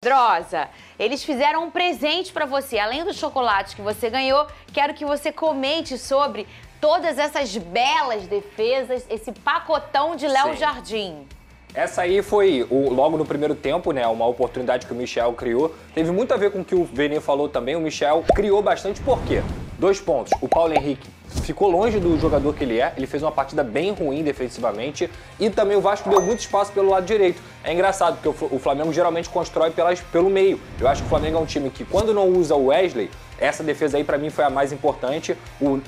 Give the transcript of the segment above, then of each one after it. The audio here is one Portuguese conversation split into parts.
Pedrosa, eles fizeram um presente para você. Além do chocolate que você ganhou, quero que você comente sobre todas essas belas defesas, esse pacotão de Léo Jardim. Essa aí foi, logo no primeiro tempo, né, uma oportunidade que o Michel criou. Teve muito a ver com o que o Vene falou também. O Michel criou bastante, por quê? 2 pontos. O Paulo Henrique ficou longe do jogador que ele é. Ele fez uma partida bem ruim defensivamente. E também o Vasco deu muito espaço pelo lado direito. É engraçado, porque o Flamengo geralmente constrói pelo meio. Eu acho que o Flamengo é um time que, quando não usa o Wesley, essa defesa aí pra mim foi a mais importante.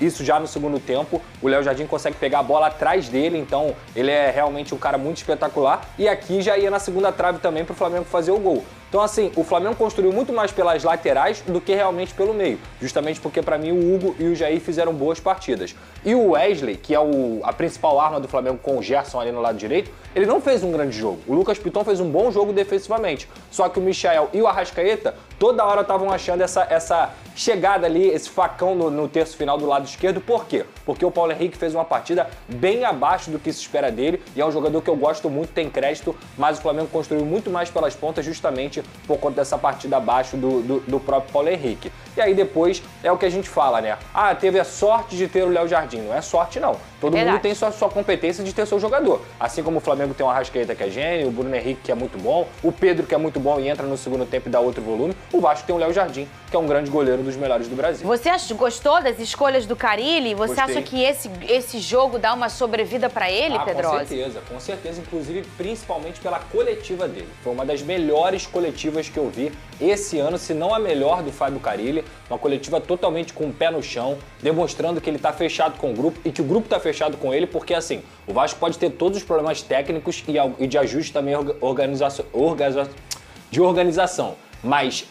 Isso já no segundo tempo. O Léo Jardim consegue pegar a bola atrás dele, então ele é realmente um cara muito espetacular. E aqui já ia na segunda trave também pro Flamengo fazer o gol. Então, assim, o Flamengo construiu muito mais pelas laterais do que realmente pelo meio. Justamente porque, pra mim, o Hugo e o Jair fizeram boas partidas. E o Wesley, que é a principal arma do Flamengo com o Gerson ali no lado direito, ele não fez um grande jogo. O Lucas Piton fez um bom jogo defensivamente. Só que o Michael e o Arrascaeta, toda hora estavam achando essa chegada ali, esse facão no terço final do lado esquerdo. Por quê? Porque o Paulo Henrique fez uma partida bem abaixo do que se espera dele. E é um jogador que eu gosto muito, tem crédito. Mas o Flamengo construiu muito mais pelas pontas justamente por conta dessa partida abaixo do próprio Paulo Henrique. E aí depois é o que a gente fala, né? Ah, teve a sorte de ter o Léo Jardim. Não é sorte, não. Todo mundo tem sua competência de ter seu jogador. Assim como o Flamengo tem o Arrascaeta, que é gênio, o Bruno Henrique, que é muito bom, o Pedro, que é muito bom e entra no segundo tempo e dá outro volume, o Vasco tem o Léo Jardim, que é um grande goleiro, dos melhores do Brasil. Você gostou das escolhas do Carille? Você acha que esse jogo dá uma sobrevida pra ele, Pedrosa? Com certeza, inclusive principalmente pela coletiva dele. Foi uma das melhores coletivas que eu vi esse ano, se não a melhor do Fábio Carille. Uma coletiva totalmente com o pé no chão, demonstrando que ele tá fechado com o grupo e que o grupo tá fechado com ele, porque assim, o Vasco pode ter todos os problemas técnicos e de ajuste também de organização, mas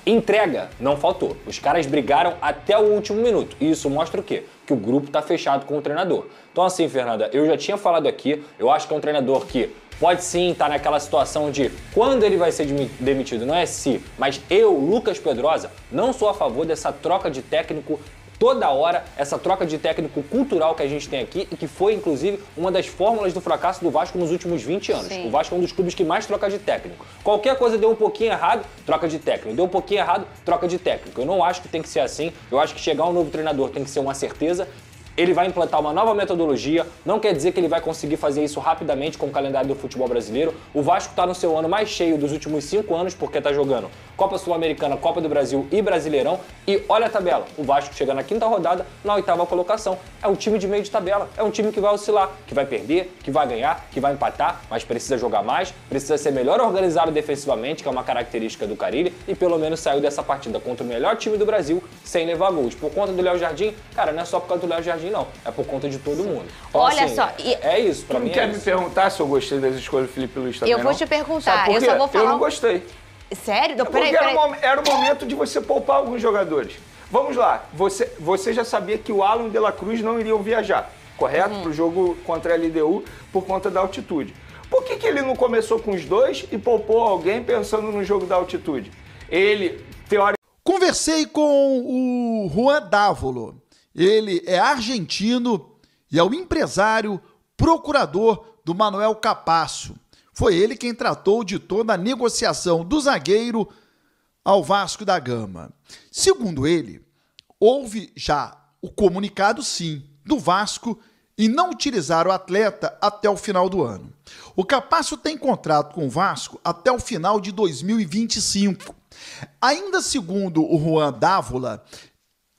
entrega não faltou. Os caras brigaram até o último minuto. E isso mostra o quê? Que o grupo tá fechado com o treinador. Então assim, Fernanda, eu já tinha falado aqui, eu acho que é um treinador que pode sim estar naquela situação de quando ele vai ser demitido, não é se, mas eu, Lucas Pedrosa, não sou a favor dessa troca de técnico toda hora, essa troca de técnico cultural que a gente tem aqui e que foi, inclusive, uma das fórmulas do fracasso do Vasco nos últimos 20 anos. Sim. O Vasco é um dos clubes que mais troca de técnico. Qualquer coisa deu um pouquinho errado, troca de técnico. Deu um pouquinho errado, troca de técnico. Eu não acho que tem que ser assim. Eu acho que chegar um novo treinador tem que ser uma certeza. Ele vai implantar uma nova metodologia, não quer dizer que ele vai conseguir fazer isso rapidamente com o calendário do futebol brasileiro. O Vasco está no seu ano mais cheio dos últimos 5 anos, porque está jogando Copa Sul-Americana, Copa do Brasil e Brasileirão. E olha a tabela, o Vasco chega na 5ª rodada, na 8ª colocação. É um time de meio de tabela, é um time que vai oscilar, que vai perder, que vai ganhar, que vai empatar, mas precisa jogar mais, precisa ser melhor organizado defensivamente, que é uma característica do Carille, e pelo menos saiu dessa partida contra o melhor time do Brasil sem levar gols. Por conta do Léo Jardim, cara, não é só por causa do Léo Jardim, não. É por conta de todo mundo. Então, olha assim, só. É isso, pra mim. Não quer me perguntar se eu gostei das escolhas do Felipe Luiz também? Eu vou te perguntar, eu só vou falar. Eu não gostei. Sério? Peraí. Era o momento de você poupar alguns jogadores. Vamos lá. Você já sabia que o Alan de la Cruz não iriam viajar, correto? Pro jogo contra a LDU por conta da altitude. Por que ele não começou com os dois e poupou alguém pensando no jogo da altitude? Conversei com o Juan Dávolo. Ele é argentino e é o empresário, procurador do Manuel Capasso. Foi ele quem tratou de toda a negociação do zagueiro ao Vasco da Gama. Segundo ele, houve já o comunicado, sim, do Vasco em não utilizar o atleta até o final do ano. O Capasso tem contrato com o Vasco até o final de 2025. Ainda segundo o Juan Dávila,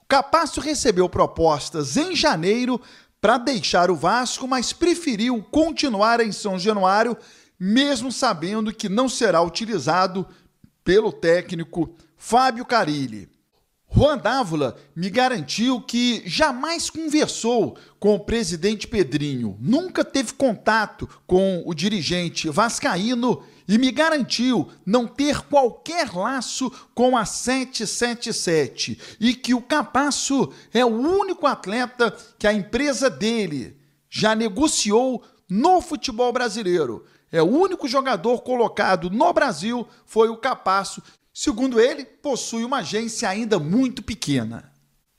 Capasso recebeu propostas em janeiro para deixar o Vasco, mas preferiu continuar em São Januário, mesmo sabendo que não será utilizado pelo técnico Fábio Carille. Juan Dávila me garantiu que jamais conversou com o presidente Pedrinho, nunca teve contato com o dirigente vascaíno e me garantiu não ter qualquer laço com a 777 e que o Capasso é o único atleta que a empresa dele já negociou no futebol brasileiro. É o único jogador colocado no Brasil, foi o Capasso. Segundo ele, possui uma agência ainda muito pequena.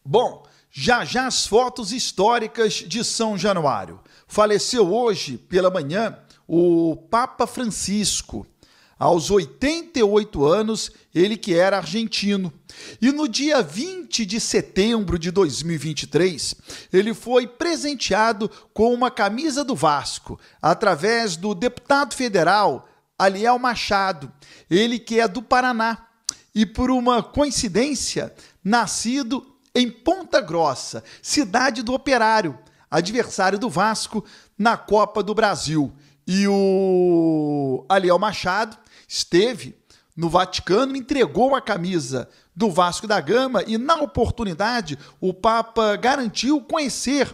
Bom, já as fotos históricas de São Januário. Faleceu hoje, pela manhã, o Papa Francisco. aos 88 anos, ele que era argentino. E no dia 20 de setembro de 2023, ele foi presenteado com uma camisa do Vasco, através do deputado federal Aliel Machado, ele que é do Paraná, e por uma coincidência, nascido em Ponta Grossa, cidade do Operário, adversário do Vasco na Copa do Brasil. E o Aliel Machado esteve no Vaticano, entregou a camisa do Vasco da Gama e, na oportunidade, o Papa garantiu conhecer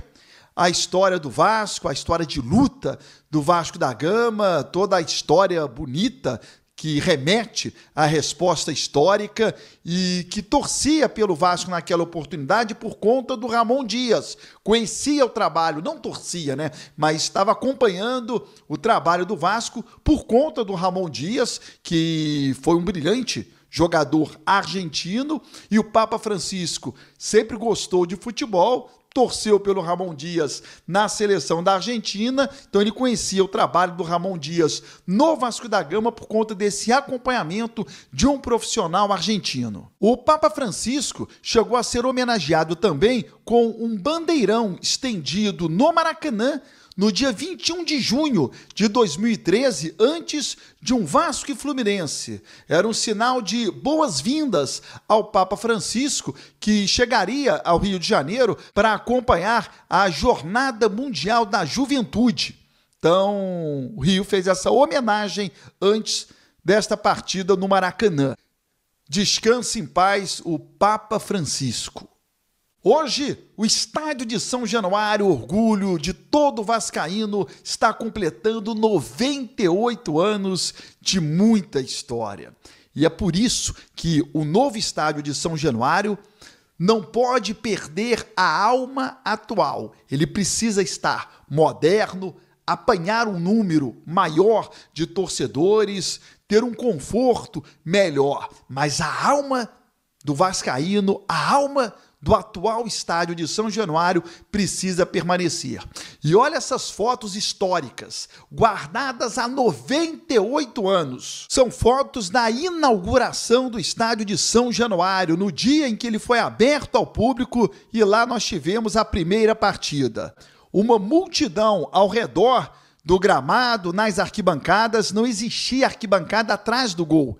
a história do Vasco, a história de luta do Vasco da Gama, toda a história bonita que remete à resposta histórica e que torcia pelo Vasco naquela oportunidade por conta do Ramon Dias. Conhecia o trabalho, não torcia, né? Mas estava acompanhando o trabalho do Vasco por conta do Ramon Dias, que foi um brilhante jogador argentino, e o Papa Francisco sempre gostou de futebol, torceu pelo Ramon Dias na seleção da Argentina, então ele conhecia o trabalho do Ramon Dias no Vasco da Gama por conta desse acompanhamento de um profissional argentino. O Papa Francisco chegou a ser homenageado também com um bandeirão estendido no Maracanã no dia 21 de junho de 2013, antes de um Vasco e Fluminense. Era um sinal de boas-vindas ao Papa Francisco, que chegaria ao Rio de Janeiro para acompanhar a Jornada Mundial da Juventude. Então, o Rio fez essa homenagem antes desta partida no Maracanã. Descanse em paz o Papa Francisco. Hoje, o estádio de São Januário, orgulho de todo vascaíno, está completando 98 anos de muita história. E é por isso que o novo estádio de São Januário não pode perder a alma atual. Ele precisa estar moderno, apanhar um número maior de torcedores, ter um conforto melhor. Mas a alma do vascaíno, a alma do atual estádio de São Januário precisa permanecer. E olha essas fotos históricas, guardadas há 98 anos. São fotos da inauguração do estádio de São Januário, no dia em que ele foi aberto ao público, e lá nós tivemos a primeira partida. Uma multidão ao redor do gramado, nas arquibancadas, não existia arquibancada atrás do gol.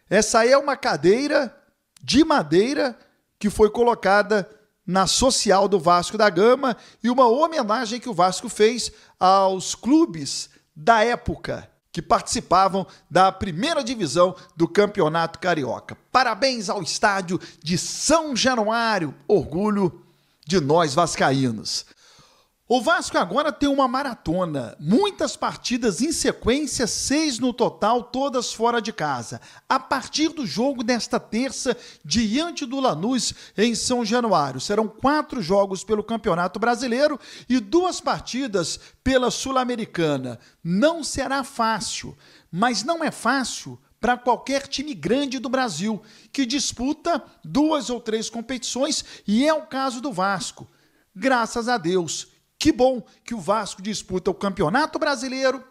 Essa é uma cadeira de madeira que foi colocada na social do Vasco da Gama, e uma homenagem que o Vasco fez aos clubes da época que participavam da primeira divisão do Campeonato Carioca. Parabéns ao estádio de São Januário, orgulho de nós vascaínos. O Vasco agora tem uma maratona, muitas partidas em sequência, 6 no total, todas fora de casa. A partir do jogo desta terça, diante do Lanús, em São Januário, serão 4 jogos pelo Campeonato Brasileiro e 2 partidas pela Sul-Americana. Não será fácil, mas não é fácil para qualquer time grande do Brasil, que disputa 2 ou 3 competições, e é o caso do Vasco. Graças a Deus. Que bom que o Vasco disputa o Campeonato Brasileiro,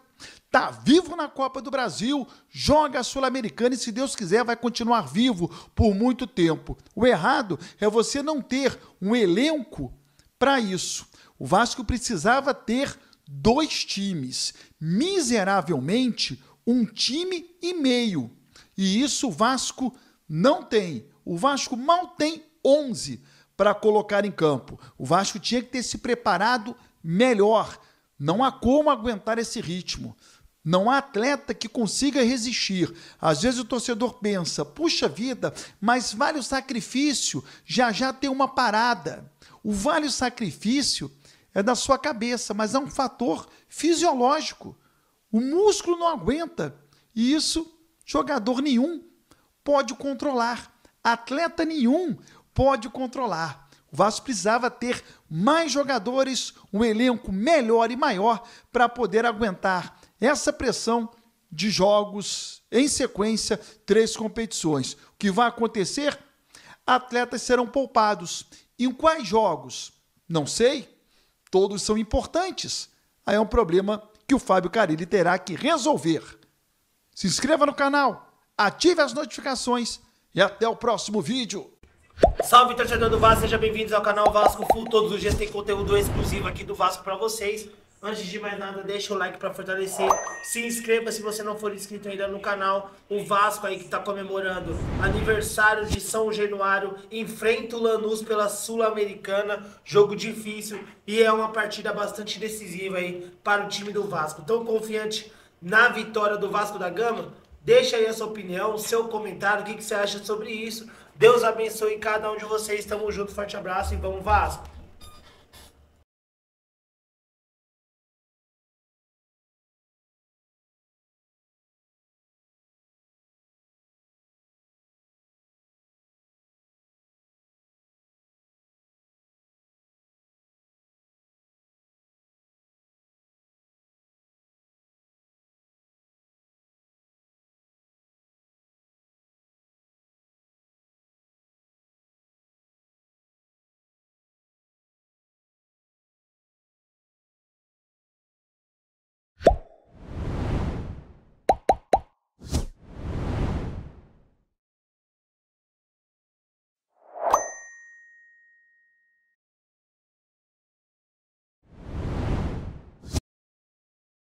está vivo na Copa do Brasil, joga a Sul-Americana e, se Deus quiser, vai continuar vivo por muito tempo. O errado é você não ter um elenco para isso. O Vasco precisava ter 2 times, miseravelmente 1 time e meio. E isso o Vasco não tem. O Vasco mal tem 11 para colocar em campo. O Vasco tinha que ter se preparado melhor. Não há como aguentar esse ritmo. Não há atleta que consiga resistir. Às vezes o torcedor pensa, puxa vida, mas vale o sacrifício, já tem uma parada. O vale o sacrifício é da sua cabeça, mas é um fator fisiológico. O músculo não aguenta. E isso, jogador nenhum pode controlar. Atleta nenhum pode controlar. O Vasco precisava ter mais jogadores, um elenco melhor e maior para poder aguentar essa pressão de jogos em sequência, 3 competições. O que vai acontecer? Atletas serão poupados. Em quais jogos? Não sei. Todos são importantes. Aí é um problema que o Fábio Carille terá que resolver. se inscreva no canal, ative as notificações e até o próximo vídeo. Salve, torcedor do Vasco, sejam bem-vindos ao canal Vasco Full. Todos os dias tem conteúdo exclusivo aqui do Vasco pra vocês. Antes de mais nada, deixa o like pra fortalecer. Se inscreva se você não for inscrito ainda no canal. O Vasco aí que tá comemorando aniversário de São Januário enfrenta o Lanús pela Sul-Americana. Jogo difícil e é uma partida bastante decisiva aí para o time do Vasco. Tão confiante na vitória do Vasco da Gama? Deixa aí a sua opinião, o seu comentário, o que você acha sobre isso. Deus abençoe cada um de vocês. Tamo junto, forte abraço e vamos Vasco!